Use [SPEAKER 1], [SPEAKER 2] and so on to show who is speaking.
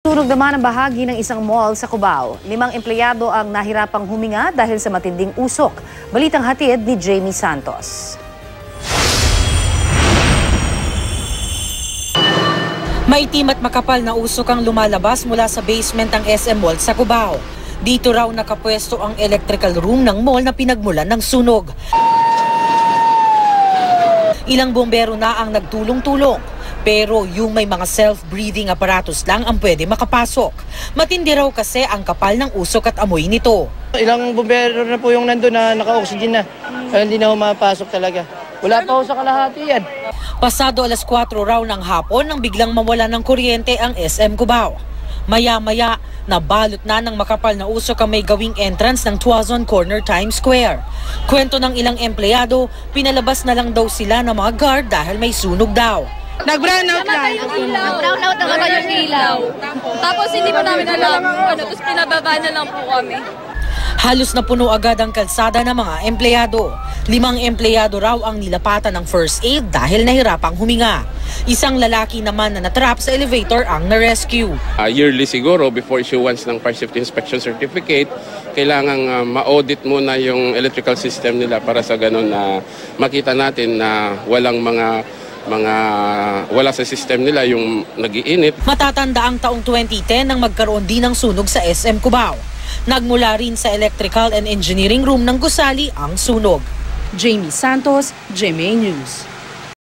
[SPEAKER 1] Sunog naman ang bahagi ng isang mall sa Cubao. 5 empleyado ang nahirapang huminga dahil sa matinding usok. Balitang hatid ni Jamie Santos.
[SPEAKER 2] Maitim at makapal na usok ang lumalabas mula sa basement ng SM Mall sa Cubao. Dito raw nakapwesto ang electrical room ng mall na pinagmulan ng sunog. Ilang bombero na ang nagtulong-tulong. Pero yung may mga self-breathing apparatus lang ang pwede makapasok. Matindi raw kasi ang kapal ng usok at amoy nito.
[SPEAKER 3] Ilang bumbero na po yung nandun na naka-oxygen na. Kaya hindi na humapasok talaga. Wala pa ho sa kalahati yan.
[SPEAKER 2] Pasado 4:00 raw ng hapon nang biglang mawala ng kuryente ang SM Cubao. Maya-maya, nabalot na ng makapal na usok ang may gawing entrance ng Tuazon Corner Times Square. Kwento ng ilang empleyado, pinalabas na lang daw sila ng mga guard dahil may sunog daw.
[SPEAKER 4] Nag-brownout lang.
[SPEAKER 5] Nag-brownout na naman yung ilaw. Tapos hindi pa namin alam tapos pinababa na lang po kami.
[SPEAKER 2] Halos na puno agad ang kalsada ng mga empleyado. 5 empleyado raw ang nilapatan ng first aid dahil nahirapang huminga. Isang lalaki naman na natrap sa elevator ang na-rescue.
[SPEAKER 6] Yearly siguro, before issuance ng Fire Safety Inspection Certificate, kailangang ma-audit muna yung electrical system nila para sa ganun na makita natin na wala sa system nila yung nag-iinit.
[SPEAKER 2] Matatanda ang taong 2010 nang magkaroon din ng sunog sa SM Cubao. Nagmula rin sa Electrical and Engineering Room ng gusali ang sunog.
[SPEAKER 4] Jamie Santos, GMA News.